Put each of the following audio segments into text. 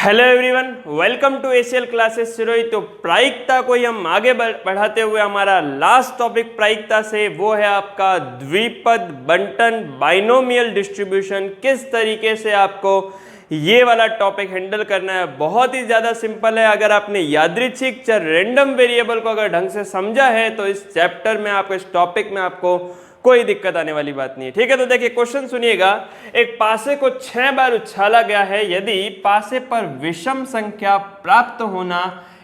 Hello everyone, welcome to ACL classes Sirohi. तो प्रायिकता को ही हम आगे बढ़ाते हुए हमारा लास्ट टॉपिक प्रायिकता से वो है आपका द्विपद बंटन बाइनोमियल डिस्ट्रीब्यूशन। किस तरीके से आपको ये वाला टॉपिक हैंडल करना है, बहुत ही ज़्यादा सिंपल है। अगर आपने यादृच्छिक चर रैंडम वेरिएबल को अगर ढंग से समझा है तो इस चैप्टर में आपको, इस टॉपिक में आपको कोई दिक्कत आने वाली बात नहीं है। ठीक है, तो देखिए क्वेश्चन सुनिएगा। एक पासे को 6 बार उछाला गया है, यदि पासे पर विषम संख्या प्राप्त होना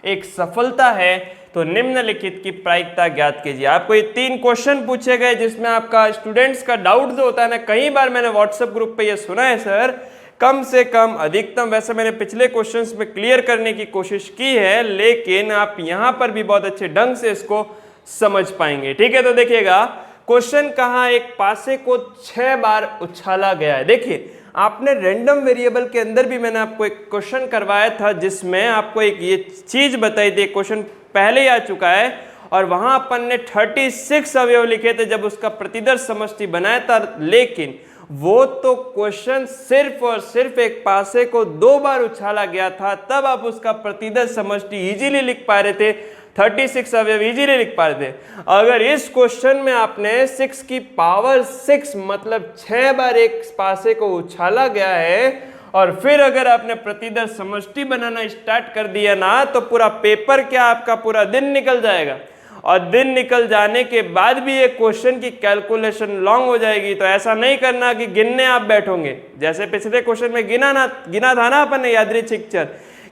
एक सफलता है तो निम्नलिखित की प्रायिकता ज्ञात कीजिए। आपको ये 3 क्वेश्चन पूछे गए जिसमें आपका स्टूडेंट्स का डाउट जो होता है ना, कई बार मैंने व्हाट्सएप ग्रुप पे ये सुना है सर, कम से कम अधिकतम, वैसे मैंने पिछले क्वेश्चंस में क्लियर करने की कोशिश की है, लेकिन आप यहाँ पर भी बहुत अच्छे ढंग से इसको समझ पाएंगे। ठीक है, तो देखिएगा क्वेश्चन कहाँ, एक पासे को 6 बार उछाला गया है। देखिए आपने रैंडम वेरिएबल के अंदर भी मैंने आपको एक क्वेश्चन करवाया था जिसमें आपको एक ये चीज बताई थी। क्वेश्चन पहले ही आ चुका है और वहां अपन ने 36 अवयव लिखे थे जब उसका प्रतिदर्श समष्टि बनाया था, लेकिन वो तो क्वेश्चन सिर्फ और सिर्फ एक पासे को 2 बार उछाला गया था, तब आप उसका प्रतिदर्श समष्टि इजीली लिख पा रहे थे, 36 अवयव इजीली लिख पा रहे थे। अगर इस क्वेश्चन में आपने 6 की पावर 6 मतलब 6 बार एक पासे को उछाला गया है और फिर अगर आपने प्रतिदर्श समष्टि बनाना स्टार्ट कर दिया ना, तो पूरा पेपर क्या, आपका पूरा दिन निकल जाएगा। और दिन निकल जाने के बाद भी ये क्वेश्चन की कैलकुलेशन लॉन्ग हो जाएगी। तो ऐसा नहीं करना कि गिनने आप बैठोंगे, जैसे पिछले क्वेश्चन में गिना था ना अपन ने यादृच्छिक चर,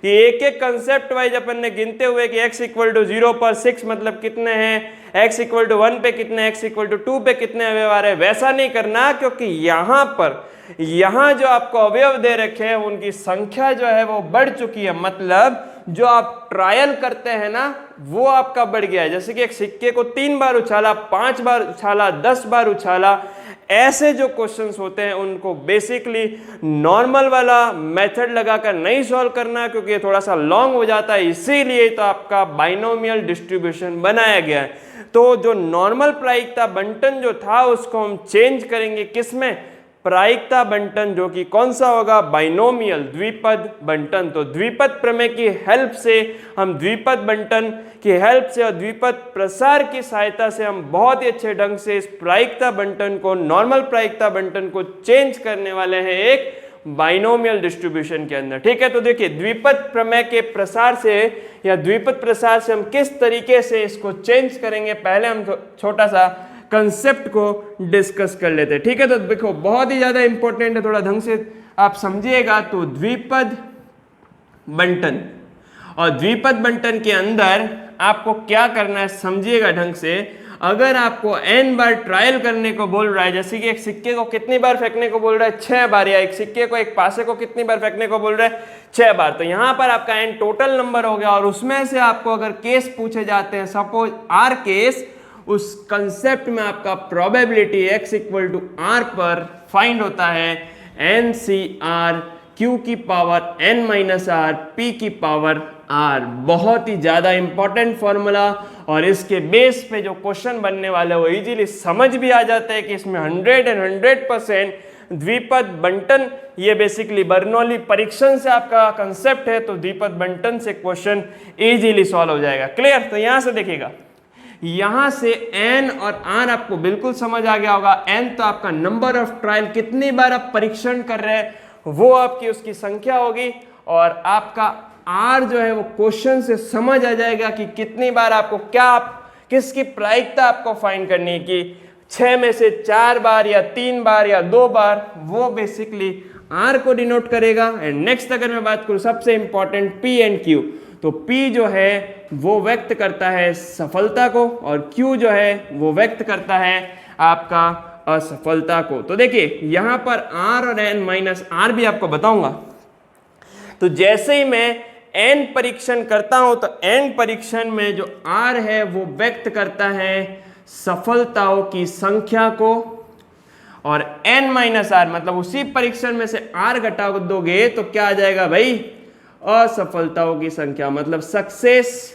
कि एक एक कंसेप्ट वाइज अपन ने गिनते हुए कि x इक्वल टू 0 पर 6 मतलब कितने हैं, x इक्वल टू 1 पे कितने, x इक्वल टू 2 पे कितने अवयव आ रहे हैं, वैसा नहीं करना। क्योंकि यहाँ जो आपको अवयव दे रखे हैं उनकी संख्या जो है वो बढ़ चुकी है, मतलब जो आप ट्रायल करते हैं ना वो आपका बढ़ गया है। जैसे कि एक सिक्के को 3 बार उछाला, 5 बार उछाला, 10 बार उछाला, ऐसे जो क्वेश्चंस होते हैं उनको बेसिकली नॉर्मल वाला मेथड लगाकर नहीं सॉल्व करना, क्योंकि ये थोड़ा सा लॉन्ग हो जाता है। इसीलिए तो आपका बाइनोमियल डिस्ट्रीब्यूशन बनाया गया है। तो जो नॉर्मल प्रायिकता बंटन जो था उसको हम चेंज करेंगे किसमें, प्रायिकता बंटन, जो कि कौन सा होगा, बाइनोमियल द्विपद बंटन। तो द्विपद प्रमेय की हेल्प से हम द्विपद बंटन की हेल्प से और द्विपद प्रसार की सहायता से हम बहुत ही अच्छे ढंग से इस प्रायिकता बंटन को, नॉर्मल प्रायिकता बंटन को चेंज करने वाले हैं एक बाइनोमियल डिस्ट्रीब्यूशन के अंदर। ठीक है, तो देखिए द्विपद प्रमेय के प्रसार से या द्विपद प्रसार से हम किस तरीके से इसको चेंज करेंगे, पहले हम छोटा सा कंसेप्ट को डिस्कस कर लेते हैं। ठीक है, तो देखो बहुत ही ज्यादा इंपॉर्टेंट है, थोड़ा ढंग से आप समझिएगा। तो द्विपद बंटन, और द्विपद बंटन के अंदर आपको क्या करना है समझिएगा ढंग से। अगर आपको n बार ट्रायल करने को बोल रहा है, जैसे कि एक सिक्के को कितनी बार फेंकने को बोल रहा है, 6 बार, या एक सिक्के को, एक पासे को कितनी बार फेंकने को बोल रहा है, 6 बार, तो यहाँ पर आपका n टोटल नंबर हो गया। और उसमें से आपको अगर केस पूछे जाते हैं, सपोज r केस, उस कंसेप्ट में आपका probability x equal to r पर फाइंड होता है NCR Q की power n minus r P की पावर r। बहुत ही ज्यादा इंपॉर्टेंट फॉर्मूला, और इसके बेस पे जो क्वेश्चन बनने वाले वो इजीली समझ भी आ जाता है कि इसमें 100% द्विपद बंटन, ये बेसिकली बर्नौली परीक्षण से आपका कंसेप्ट है, तो द्विपद बंटन से क्वेश्चन इजीली सॉल्व हो जाएगा। क्लियर? तो यहां से देखिएगा, यहां से n और r आपको बिल्कुल समझ आ गया होगा। n तो आपका नंबर ऑफ ट्रायल, कितनी बार आप परीक्षण कर रहे हैं वो आपकी उसकी संख्या होगी, और आपका r जो है वो क्वेश्चन से समझ आ जाएगा कि कितनी बार आपको क्या, किसकी प्रायिकता आपको फाइंड करनी है, कि 6 में से 4 बार या 3 बार या 2 बार, वो बेसिकली r को डिनोट करेगा। एंड नेक्स्ट अगर मैं बात करूं सबसे इंपॉर्टेंट p एंड q, तो p जो है वो व्यक्त करता है सफलता को और q जो है वो व्यक्त करता है आपका असफलता को। तो देखिए यहाँ पर r और n माइनस r भी आपको बताऊंगा। तो जैसे ही मैं n परीक्षण करता हूं तो n परीक्षण में जो r है वो व्यक्त करता है सफलताओं की संख्या को, और n माइनस r मतलब उसी परीक्षण में से r घटा दोगे तो क्या आ जाएगा भाई, असफलताओं की संख्या, मतलब सक्सेस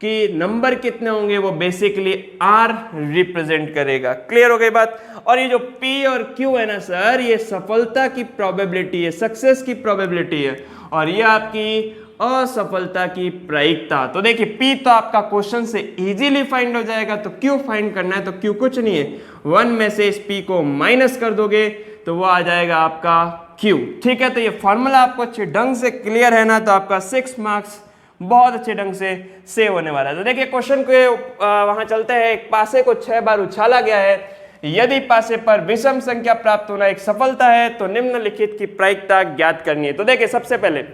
कि नंबर कितने होंगे वो बेसिकली आर रिप्रेजेंट करेगा। क्लियर हो गई बात। और ये जो पी और क्यू है ना सर, ये सफलता की प्रोबेबिलिटी है, सक्सेस की प्रोबेबिलिटी है, और ये आपकी असफलता की प्रायिकता। तो देखिए पी तो आपका क्वेश्चन से इजीली फाइंड हो जाएगा, तो क्यू फाइंड करना है। तो क्यू कुछ नहीं है, 1 में से इस पी को माइनस कर दोगे तो वो आ जाएगा आपका क्यू। ठीक है, तो ये फॉर्मूला आपको अच्छे ढंग से क्लियर है ना, तो आपका 6 मार्क्स बहुत अच्छे ढंग से सेव होने वाला है। तो देखिए क्वेश्चन के वहां चलते हैं। एक पासे को 6 बार उछाला गया है, यदि पासे पर विषम संख्या प्राप्त होना एक सफलता है तो निम्नलिखित की प्रायिकता ज्ञात करनी है। तो देखिए सबसे पहले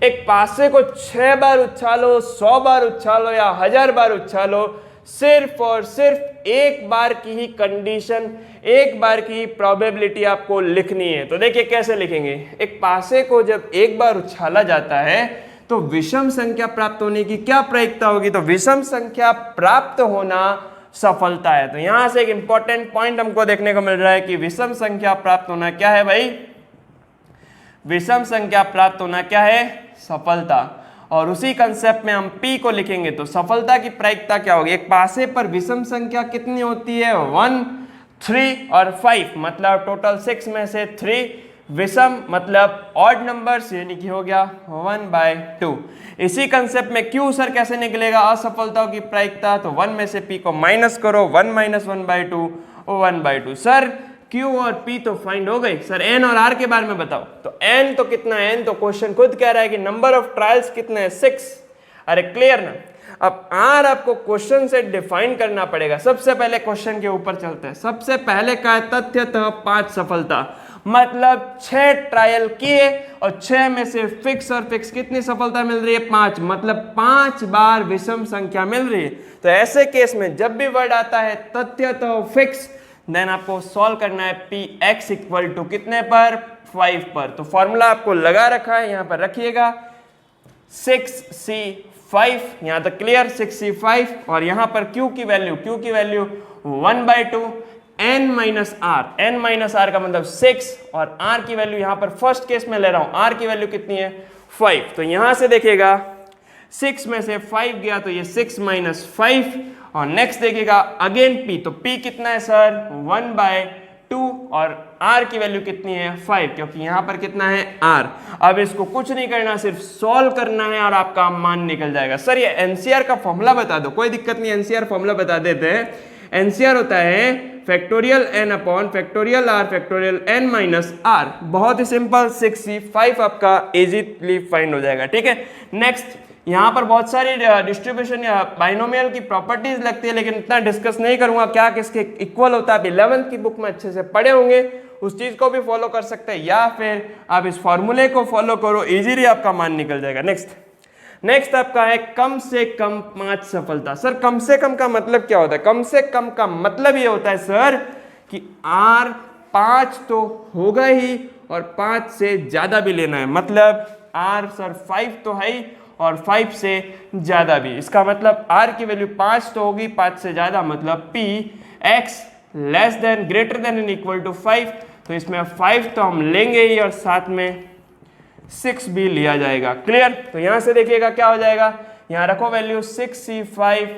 एक पासे को 6 बार उछालो, 100 बार उछालो या 1000 बार उछालो, सिर्फ और सिर्फ एक बार की ही कंडीशन, एक बार की ही प्रोबेबिलिटी आपको लिखनी है। तो देखिए कैसे लिखेंगे। एक पासे को जब एक बार उछाला जाता है तो विषम संख्या प्राप्त होने की क्या प्रायिकता होगी, तो विषम संख्या प्राप्त होना सफलता है। तो यहां से एक इंपॉर्टेंट पॉइंट हमको देखने को मिल रहा है कि विषम संख्या प्राप्त होना क्या है भाई, विषम संख्या प्राप्त होना क्या है, सफलता। और उसी कंसेप्ट में हम P को लिखेंगे तो सफलता की प्रायिकता क्या होगी। एक पासे पर विषम संख्या कितनी होती है, 1, 3 और 5, मतलब टोटल 6 में से 3 विषम मतलब ऑड नंबर्स, यानी कि हो गया 1/2। इसी कंसेप्ट में Q सर कैसे निकलेगा, असफलताओं की प्रायिकता। तो 1 में से P को माइनस करो, 1 - 1/2 1/2। सर Q और P तो फाइंड हो गई, सर N और R के बारे में बताओ। तो N तो कितना है, N तो क्वेश्चन खुद कह रहा है कि नंबर ऑफ ट्रायल्स कितने हैं, 6। अरे क्लियर ना। अब R आपको क्वेश्चन से डिफाइन करना पड़ेगा। सबसे पहले क्वेश्चन के ऊपर चलते हैं। सबसे पहले का है तथ्यतः 5 सफलता, मतलब 6 ट्रायल किए और 6 में से फिक्स और फिक्स कितनी सफलता मिल रही है, 5, मतलब 5 बार विषम संख्या मिल रही है। तो ऐसे केस में जब भी वर्ड आता है तथ्यतः फिक्स, देन आपको सॉल्व करना है Px इक्वल टू कितने पर, 5 पर। तो फॉर्मूला आपको लगा रखा है, यहां पर रखिएगा 6c5, यहां तक क्लियर, 6c5। और यहां पर Q की वैल्यू 1/2 n माइनस r का मतलब 6, और r की वैल्यू यहां पर फर्स्ट केस में ले रहा हूं, r की वैल्यू कितनी है, 5। तो यहां से देखिएगा 6 में से 5 गया तो ये 6 - 5। और नेक्स्ट देखिएगा अगेन P, तो P कितना है सर, 1/2, और R की वैल्यू कितनी है, 5, क्योंकि यहां पर कितना है R। अब इसको कुछ नहीं करना, सिर्फ सॉल्व करना है और आपका मान निकल जाएगा। सर ये एनसीआर का फॉर्मूला बता दो, कोई दिक्कत नहीं, एनसीआर फॉर्मूला बता देते हैं। एनसीआर होता है factorial n upon factorial r factorial n minus r। बहुत ही सिंपल, 6c5 आपका इजीली फाइंड हो जाएगा। ठीक है, नेक्स्ट यहाँ पर बहुत सारी डिस्ट्रीब्यूशन या बाइनोमियल की प्रॉपर्टीज लगती है, लेकिन इतना डिस्कस नहीं करूंगा क्या किसके इक्वल होता है। आप 11th की बुक में अच्छे से पढ़े होंगे, उस चीज को भी फॉलो कर सकते हैं, या फिर आप इस फॉर्मूले को फॉलो करो, इजीली आपका मान निकल जाएगा। नेक्स्ट आपका है कम से कम 5 सफलता। सर कम से कम का मतलब क्या होता है, कम से कम का मतलब ये होता है सर कि R 5 तो होगा ही और 5 से ज्यादा भी लेना है, मतलब R सर 5 तो है ही और 5 से ज्यादा भी। इसका मतलब R की वैल्यू 5 तो होगी, 5 से ज्यादा, मतलब Px less than greater than and equal to 5। तो इसमें 5 तो हम लेंगे ही और साथ में 6 भी लिया जाएगा। क्लियर। तो यहां से देखिएगा क्या हो जाएगा, यहां रखो value 6c5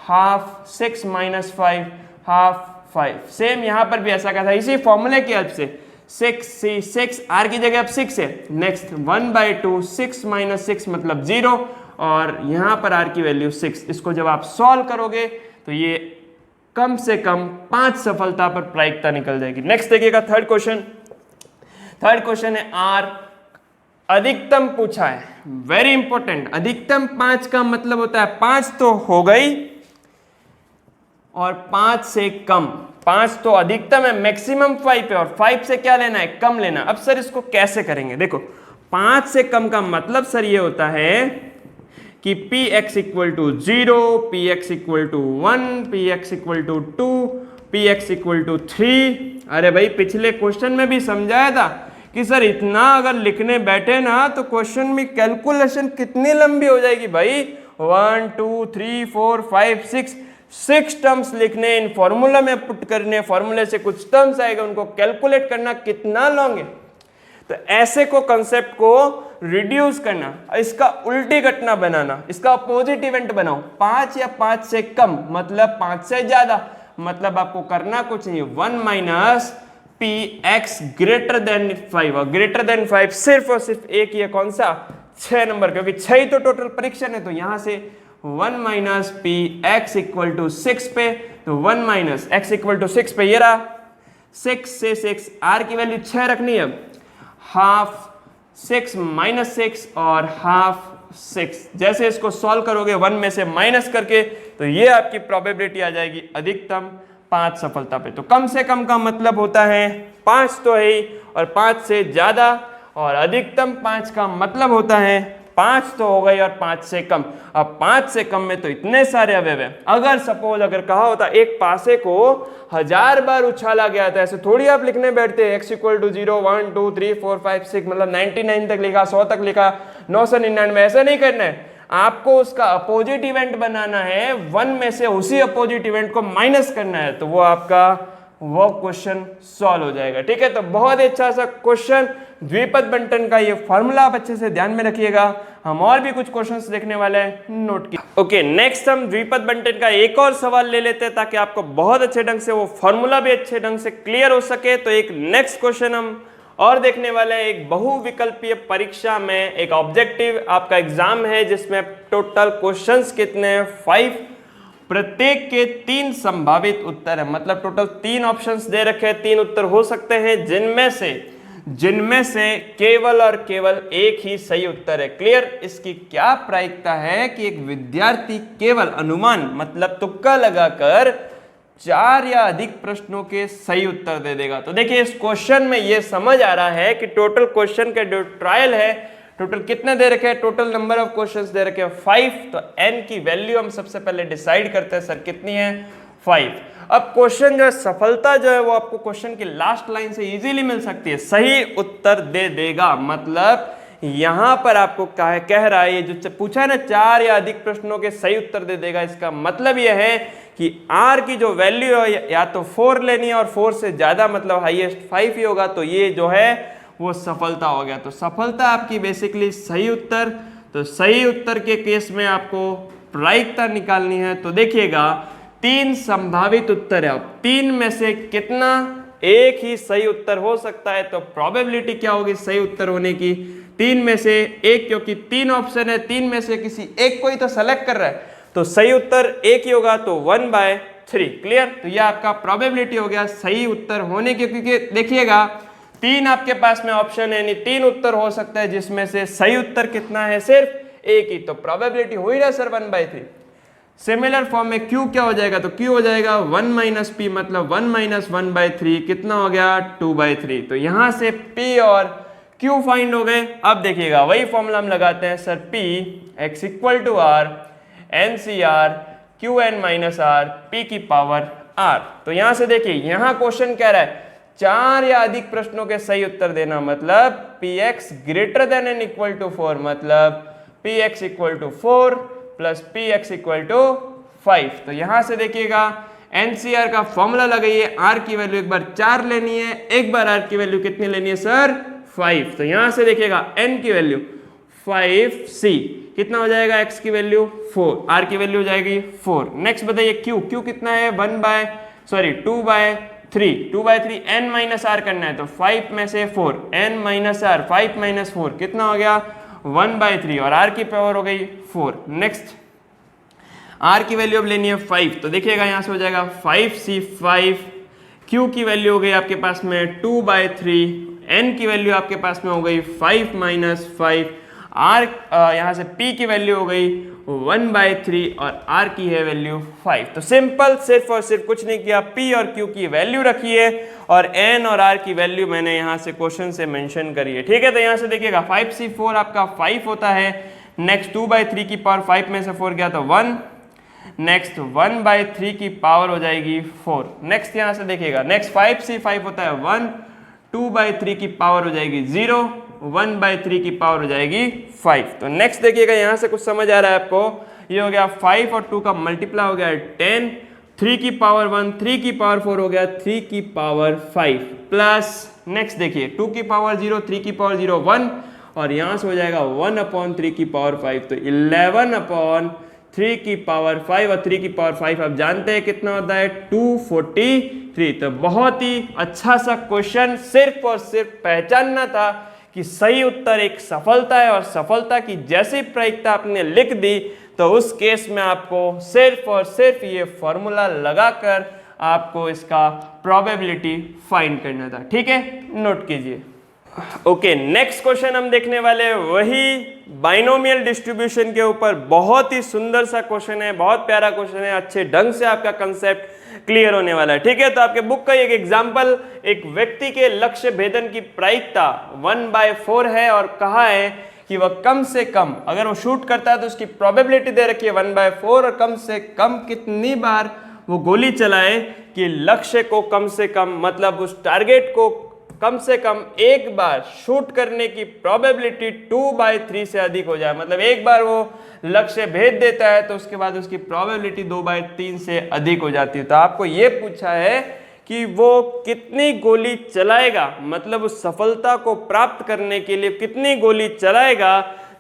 half 6 - 5 half 5। Same यहां पर भी ऐसा था, इसी फॉर्मूले की हेल्प से 6c6 r की जगह अब 6 है। नेक्स्ट 1/2 6 - 6 मतलब 0, और यहां पर r की वैल्यू 6। इसको जब आप सॉल्व करोगे तो ये कम से कम 5 सफलता पर प्रायिकता निकल जाएगी। नेक्स्ट देखिएगा थर्ड क्वेश्चन है r अधिकतम पूछा है, वेरी इंपॉर्टेंट। अधिकतम 5 का मतलब होता है 5 तो हो गई और 5 से कम। 5 तो अधिकतम है, मैक्सिमम 5 है, और 5 से क्या लेना है, कम लेना। अब सर इसको कैसे करेंगे, देखो 5 से कम का मतलब सर ये होता है कि Px equal to 0, Px equal to 1, Px equal to 2, Px equal to 3। अरे भाई पिछले क्वेश्चन में भी समझाया था कि सर इतना अगर लिखने बैठे ना तो क्वेश्चन में कैलकुलेशन कितनी लंबी हो जाएगी भाई, 1 2 3 4 5 6 टर्म्स लिखने, इन फॉर्मूला में पुट करने, फॉर्मूले से कुछ टर्म्स आएगा उनको कैलकुलेट करना कितना लॉन्ग है। तो ऐसे को कंसेप्ट को रिड्यूस करना, इसका उल्टी घटना बनाना, इसका अपोजिट इवेंट बनाओ, 5 या 5 से कम मतलब 5 से ज्यादा, मतलब आपको करना कुछ नहीं, 1 minus P x greater than 5, और ग्रेटर देन 5 सिर्फ और सिर्फ एक ही है, कौन सा, 6 नंबर, क्योंकि 6 ही तो टोटल परीक्षण है, तो यहां से 1 minus P x equal to 6 पे, तो 1 माइनस एक्स इक्वल टू 6 पे ये रहा, 6 से 6 आर की वैल्यू 6 रखनी है, हाफ 6 माइनस 6 और हाफ 6, जैसे इसको सॉल्व करोगे 1 में से माइनस करके, तो ये आपकी प्रोबेबिलिटी आ जाएगी अधिकतम 5 सफलता पे। तो कम से कम का मतलब होता है 5 तो है ही, और 5 से ज्यादा, और अधिकतम 5 का मतलब होता है 5 तो हो गई और 5 से कम। अब 5 से कम में तो इतने सारे अवयव हैं, अगर सपोज अगर कहा होता एक पासे को 1000 बार उछाला गया था, ऐसे थोड़ी आप लिखने बैठते हैं x इक्वल टू 0 1 2 3 4 5 6 मतलब 99 तक लिखा, 100 तक लिखा, 999, ऐसा नहीं करना है, आपको उसका अपोजिट इवेंट बनाना है, 1 में से उसी अपोजिट इवेंट को माइनस करना है, तो वो आपका वो क्वेश्चन सॉल्व हो जाएगा। ठीक है, तो बहुत ही अच्छा सा क्वेश्चन, द्विपद बंटन का ये फॉर्मूला आप अच्छे से ध्यान में रखिएगा। हम और भी कुछ क्वेश्चंस देखने वाले हैं, नोट किए। ओके, नेक्स्ट हम द्विपद बंटन का एक और सवाल ले लेते हैं, ताकि आपको बहुत अच्छे ढंग से वो फॉर्मूला भी अच्छे ढंग से क्लियर हो सके। तो एक नेक्स्ट क्वेश्चन हम और देखने वाले हैं, एक बहुविकल्पीय परीक्षा में एक ऑब्जेक्टिव आपका एग्जाम है, जिसमें टोटल क्वेश्चंस कितने हैं, 5, प्रत्येक के 3 संभावित उत्तर है, मतलब टोटल 3 ऑप्शंस दे रखे हैं, 3 उत्तर हो सकते हैं, जिनमें से केवल और केवल एक ही सही उत्तर है। क्लियर? इसकी क्या प्रायिकता है कि एक विद्यार्थी केवल अनुमान मतलब तुक्का लगाकर 4 या अधिक प्रश्नों के सही उत्तर दे देगा। तो देखिए इस क्वेश्चन में ये समझ आ रहा है कि टोटल क्वेश्चन का जो ट्रायल है, टोटल कितने दे रखे हैं, टोटल नंबर ऑफ क्वेश्चंस दे रखे हैं 5। तो n की वैल्यू हम सबसे पहले डिसाइड करते हैं, सर कितनी है, 5। अब क्वेश्चन जो है, सफलता जो है वो आपको क्वेश्चन की लास्ट लाइन से इजीली मिल सकती है, सही उत्तर दे देगा, मतलब यहां पर आपको कह रहा है, ये जो पूछा है ना 4 या अधिक प्रश्नों के सही उत्तर दे देगा, इसका मतलब यह है कि r की जो वैल्यू है या तो 4 लेनी है, और 4 से ज्यादा मतलब हाईएस्ट 5 ही होगा, तो ये जो है वो सफलता हो गया। तो सफलता आपकी बेसिकली सही उत्तर। तो सही उत्तर के केस में आपको प्रायिकता निकालनी है। तो देखिएगा 3 संभावित उत्तर है, अब 3 में से कितना एक ही सही उत्तर हो सकता है, तो प्रोबेबिलिटी क्या होगी सही उत्तर होने की, 3 में से एक, क्योंकि 3 ऑप्शन है, 3 में से किसी एक को ही तो सेलेक्ट कर रहा है, तो सही उत्तर एक ही होगा, तो 1/3। क्लियर? तो यह आपका प्रोबेबिलिटी हो गया सही उत्तर होने की, क्योंकि देखिएगा 3 आपके पास में ऑप्शन है, यानी 3 उत्तर हो सकता है, जिसमें से सही उत्तर कितना है, सिर्फ एक ही, तो प्रोबेबिलिटी हो ही रहा सर 1/3। सिमिलर फॉर्म में Q क्या हो जाएगा, तो Q हो जाएगा 1 माइनस P, मतलब 1 माइनस 1/3 कितना हो गया, 2/3। तो यहां से P और Q फाइंड हो गए। अब देखिएगा वही फॉर्मूला हम लगाते हैं, sir P x equal to R NCR Qn minus R P की पावर R। तो यहां से देखिए, यहां क्वेश्चन कह रहा है 4 या अधिक प्रश्नों के सही उत्तर देना, मतलब Px greater than and equal to 4, मतलब Px equal to 4 plus Px equal to 5। तो यहां से देखिएगा NCR का फॉर्मूला लगाइए, R की वैल्यू एक बार 4 लेनी है, एक बार R की वैल्यू कितनी लेनी है सर, 5। तो यहां से देखिएगा N की वैल्यू 5C कितना हो जाएगा, X की वैल्यू 4, R की वैल्यू हो जाएगी 4। नेक्स्ट बताइए Q कितना है, 2/3 n माइनस आर करना है, तो 5 में से 4 n माइनस आर, 5 माइनस 4 कितना हो गया, 1/3, और r की पावर हो गई 4। नेक्स्ट r की वैल्यू अब लेनी है 5, तो देखिएगा यहां से हो जाएगा 5C5। q की वैल्यू हो गई आपके पास में 2/3, n की वैल्यू आपके पास में हो गई 5 माइनस 5, r यहां से p की वैल्यू हो गई 1/3 और r की है वैल्यू 5। तो सिंपल, सिर्फ और सिर्फ कुछ नहीं किया, p और q की वैल्यू रखी है और n और r की वैल्यू मैंने यहां से क्वेश्चन से मेंशन करी है। ठीक है, तो यहां से देखिएगा 5C4 आपका 5 होता है। नेक्स्ट 2/3 की पावर 5 में से 4 गया तो 1, नेक्स्ट 1/3 की पावर हो जाएगी 4। नेक्स्ट यहां से देखिएगा, नेक्स्ट 5C5 होता है 1, 2/3 की पावर हो जाएगी 0, 1/3 की पावर हो जाएगी 5। तो नेक्स्ट देखिएगा, यहां से कुछ समझ आ रहा है आपको, ये हो गया 5 और 2 का मल्टीप्लाई हो गया 10, 3 की पावर 1, 3 की पावर 4 हो गया 3 की पावर 5, प्लस नेक्स्ट देखिए 2 की पावर 0, 3 की पावर 0, 1, और यहाँ से हो जाएगा 1/3 की पावर 5, तो 11/3 की पावर 5, और 3 की पावर 5 आप जानते हैं कितना होता है 243। तो बहुत ही अच्छा सा क्वेश्चन, सिर्फ और सिर्फ पहचानना था कि सही उत्तर एक सफलता है, और सफलता की जैसी प्रायिकता आपने लिख दी तो उस केस में आपको सिर्फ और सिर्फ ये फॉर्मूला लगाकर आपको इसका प्रोबेबिलिटी फाइंड करना था। ठीक है, नोट कीजिए। ओके, नेक्स्ट क्वेश्चन हम देखने वाले हैं वही बाइनोमियल डिस्ट्रीब्यूशन के ऊपर। बहुत ही सुंदर सा क्वेश्चन है, बहुत प्यारा क्वेश्चन है, अच्छे ढंग से आपका कंसेप्ट क्लियर होने वाला है। ठीक है, तो आपके बुक का एक एग्जांपल, एक व्यक्ति के लक्ष्य भेदन की प्रायिकता 1/4 है और कहा है कि वह कम से कम, अगर वो शूट करता है तो उसकी प्रोबेबिलिटी दे रखी है 1/4, और कम से कम कितनी बार वो गोली चलाए कि लक्ष्य को कम से कम, मतलब उस टारगेट को कम से कम एक बार शूट करने की प्रोबेबिलिटी 2/3 से अधिक हो जाए। मतलब एक बार वो लक्ष्य भेद देता है तो उसके बाद उसकी प्रोबेबिलिटी 2/3 से अधिक हो जाती है। तो आपको ये पूछा है कि वो कितनी गोली चलाएगा, मतलब उस सफलता को प्राप्त करने के लिए कितनी गोली चलाएगा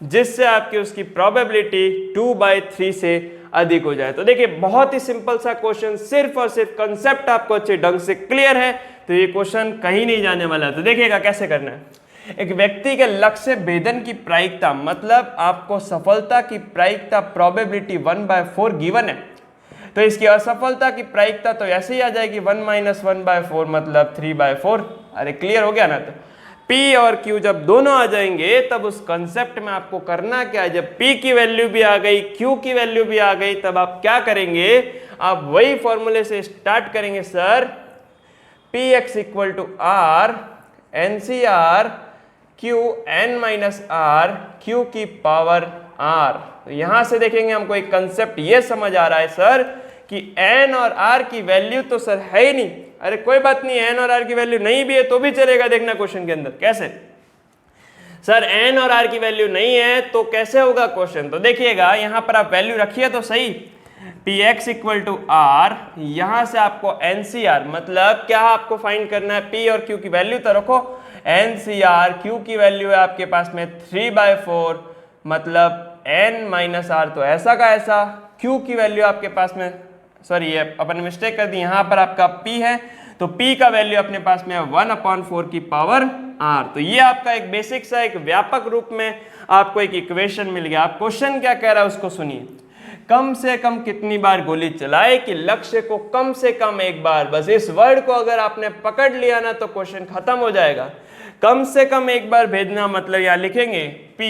जिससे आपकी उसकी प्रोबेबिलिटी 2/3 से अधिक हो जाए। तो देखिए, बहुत ही सिंपल सा क्वेश्चन, सिर्फ और सिर्फ कंसेप्ट आपको अच्छे ढंग से क्लियर है तो ये क्वेश्चन कहीं नहीं जाने वाला है। तो देखिएगा कैसे करना है। एक व्यक्ति के लक्ष्य भेदन की प्रायिकता, मतलब आपको सफलता की प्रायिकता प्रोबेबिलिटी 1/4 गिवन है, तो इसकी असफलता की प्रायिकता तो ऐसे ही आ जाएगी 1 - 1/4 मतलब 3/4। अरे क्लियर हो गया ना। तो P और Q जब दोनों आ जाएंगे तब उस कंसेप्ट में आपको करना क्या है, जब P की वैल्यू भी आ गई, Q की वैल्यू भी आ गई, तब आप क्या करेंगे, आप वही फॉर्मूले से स्टार्ट करेंगे। Sir Px = R NCR Q n - R Q की पावर R। तो यहां से देखेंगे हमको एक कंसेप्ट ये समझ आ रहा है सर कि n और r की वैल्यू तो सर है ही नहीं। अरे कोई बात नहीं, n और r की वैल्यू नहीं भी है तो भी चलेगा। देखना क्वेश्चन के अंदर कैसे, सर n और r की वैल्यू नहीं है तो कैसे होगा क्वेश्चन। तो देखिएगा यहां पर आप वैल्यू रखिए तो सही, Px = R, यहां से आपको NCR, मतलब क्या आपको फाइंड करना है, P और Q की वैल्यू तो रखो, NCR Q की वैल्यू है आपके पास में 3/4, मतलब n - R तो ऐसा का ऐसा, Q की वैल्यू आपके पास में, सॉरी ये अपन मिस्टेक कर दी, यहाँ पर आपका P है तो P का वैल्यू अपने पास में है 1/4 की पावर R। तो ये आपका एक बेसिक सा, एक व्यापक रूप में आपको एक इक्वेशन मिल गया। आप क्वेश्चन क्या कह रहा है उसको सुनिए, कम से कम कितनी बार गोली चलाए कि लक्ष्य को कम से कम एक बार, बस इस वर्ड को अगर आपने पकड़ लिया ना तो क्वेश्चन खत्म हो जाएगा। कम से कम एक बार भेजना, मतलब यहां लिखेंगे P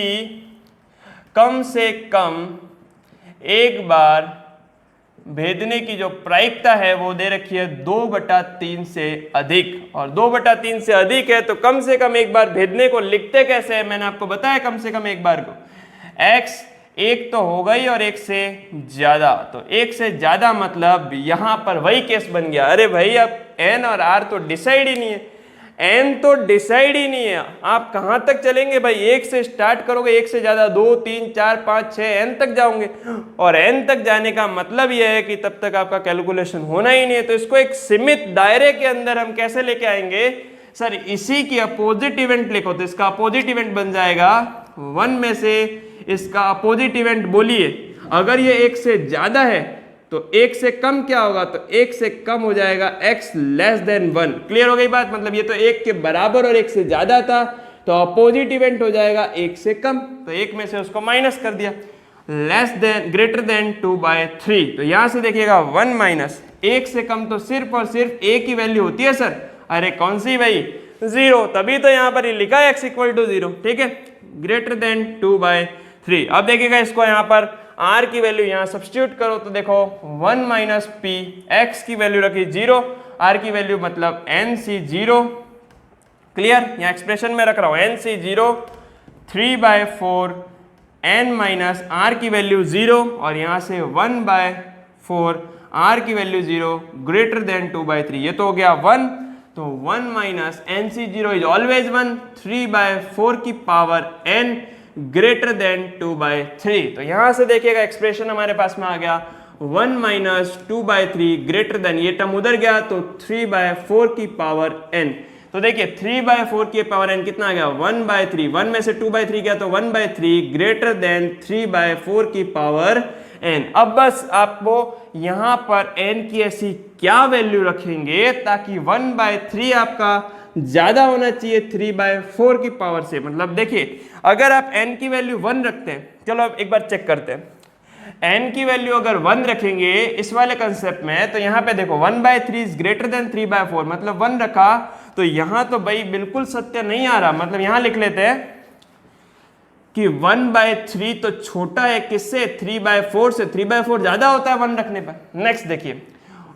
कम से कम एक बार भेदने की जो प्रायिकता है वो दे रखी है 2/3 से अधिक, और 2/3 से अधिक है तो कम से कम एक बार भेदने को लिखते कैसे है, मैंने आपको बताया कम से कम एक बार को, x एक तो हो गई और एक से ज्यादा, तो एक से ज्यादा मतलब यहां पर वही केस बन गया। अरे भाई अब n और r तो डिसाइड ही नहीं है, n तो डिसाइड ही नहीं है, आप कहां तक चलेंगे भाई, एक से स्टार्ट करोगे, एक से ज्यादा 2 3 4 5 6 n तक जाओगे, और n तक जाने का मतलब यह है कि तब तक आपका कैलकुलेशन होना ही नहीं है। तो इसको एक सीमित दायरे के अंदर हम कैसे लेके आएंगे, सर इसी की अपोजिट इवेंट लिखो, तो इसका अपोजिट इवेंट बन जाएगा 1 में से इसका अपोजिट इवेंट बोलिए, अगर ये एक से ज्यादा है तो एक से कम क्या होगा, तो एक से कम हो जाएगा x < 1। क्लियर हो गई बात, मतलब ये तो एक के बराबर और एक से ज्यादा था तो अपोजिट इवेंट हो जाएगा एक से कम, तो एक में से उसको माइनस कर दिया, < 2/3। तो यहां से देखिएगा 1 माइनस एक से कम तो सिर्फ और सिर्फ a की वैल्यू होती है सर, अरे कौन सी भाई 0, तभी तो यहां पर लिखा है x = 0, ठीक है, < 2/3। अब देखिएगा इसको यहां पर r की वैल्यू यहां सब्स्टिट्यूट करो तो देखो 1 - p, x की वैल्यू रखी 0, r की वैल्यू मतलब nc0, क्लियर, यहां एक्सप्रेशन में रख रहा हूं nc0 3/4 n माइनस r की वैल्यू 0, और यहां से 1/4 r की वैल्यू 0 < 2/3, ये तो हो गया 1, तो 1 माइनस nc0 इज ऑलवेज 1, 3/4 की पावर n ग्रेटर देन 2/3। तो यहां से देखिएगा एक्सप्रेशन हमारे पास में आ गया 1 - 2/3 ग्रेटर देन, ये टर्म उधर गया तो 3/4 की पावर n। तो देखिए 3/4 की पावर n कितना आ गया 1/3, 1 में से 2/3 गया तो 1/3 ग्रेटर देन 3/4 की पावर n। अब बस आपको यहाँ पर n की ऐसी क्या वैल्यू रखेंगे ताकि 1/3 आपका ज्यादा होना चाहिए 3/4 की पावर से। मतलब देखिए अगर आप n की वैल्यू 1 रखते हैं, चलो अब एक बार चेक करते हैं, n की वैल्यू अगर 1 रखेंगे इस वाले कंसेप्ट में, तो यहाँ पे देखो 1/3 इज ग्रेटर देन 3/4, मतलब 1 रखा तो यहाँ तो भाई बिल्कुल सत्य नहीं आ रहा। मतलब यहाँ लिख लेते हैं कि 1/3 तो छोटा है किससे 3/4 से, 3/4 ज्यादा होता है 1 रखने पर। नेक्स्ट देखिए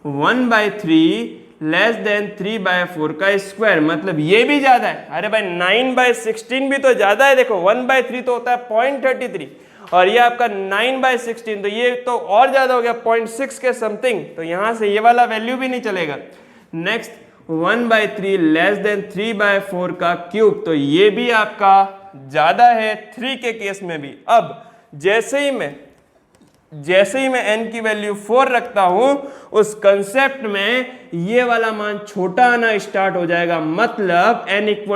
1/3 लेस देन 3/4 का स्क्वायर, मतलब ये भी ज्यादा है। अरे भाई 9/16 भी तो ज्यादा है, देखो 1/3 तो होता है 0.33 और ये आपका 9/16, तो ये तो और ज्यादा हो गया 0.6 के समथिंग, तो यहां से ये वाला वैल्यू भी नहीं चलेगा। नेक्स्ट 1/3 लेस देन 3/4 का क्यूब, तो ये भी आपका ज्यादा है 3 के केस में भी। अब जैसे ही मैं n की वैल्यू 4 रखता हूं उस कंसेप्ट में ये वाला मान छोटा आना स्टार्ट हो जाएगा, मतलब n =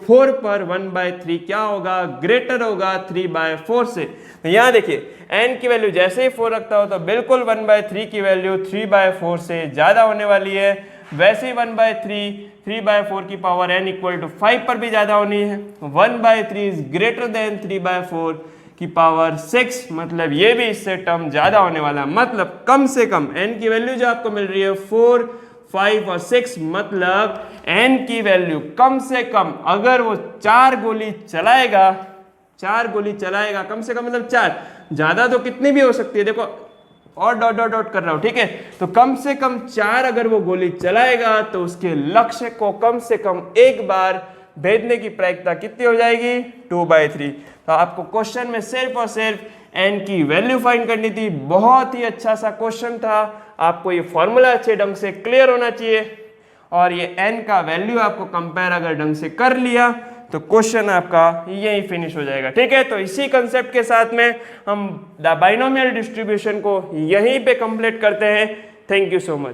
4 पर 1/3 क्या होगा ग्रेटर होगा 3/4 से। तो यहां देखिए n की वैल्यू जैसे ही 4 रखता हो तो बिल्कुल 1/3 की वैल्यू 3/4 से ज्यादा होने वाली है। वैसे ही 1/3 3/4 की पावर n = 5 पर भी ज्यादा होनी है। 1/3 इज ग्रेटर देन 3/4 की पावर 6, मतलब ये भी इससे टर्म ज्यादा होने वाला है। मतलब कम से कम n की वैल्यू जो आपको मिल रही है 4, 5 और 6, मतलब n की वैल्यू कम से कम अगर वो 4 गोली चलाएगा कम से कम, मतलब 4, ज्यादा तो कितनी भी हो सकती है, देखो और डॉट डॉट डॉट कर रहा हूं, ठीक है। तो कम से कम 4 अगर वो गोली चलाएगा तो उसके लक्ष्य को कम से कम एक बार भेजने की प्रायिकता कितनी हो जाएगी 2/3। तो आपको क्वेश्चन में सिर्फ और सिर्फ n की वैल्यू फाइंड करनी थी। बहुत ही अच्छा सा क्वेश्चन था, आपको ये फॉर्मूला अच्छे ढंग से क्लियर होना चाहिए और ये n का वैल्यू आपको कंपेयर अगर ढंग से कर लिया तो क्वेश्चन आपका यही फिनिश हो जाएगा, ठीक है। तो इसी कंसेप्ट के साथ में हम द बाइनोमियल डिस्ट्रीब्यूशन को यहीं पे कंप्लीट करते हैं। Thank you so much.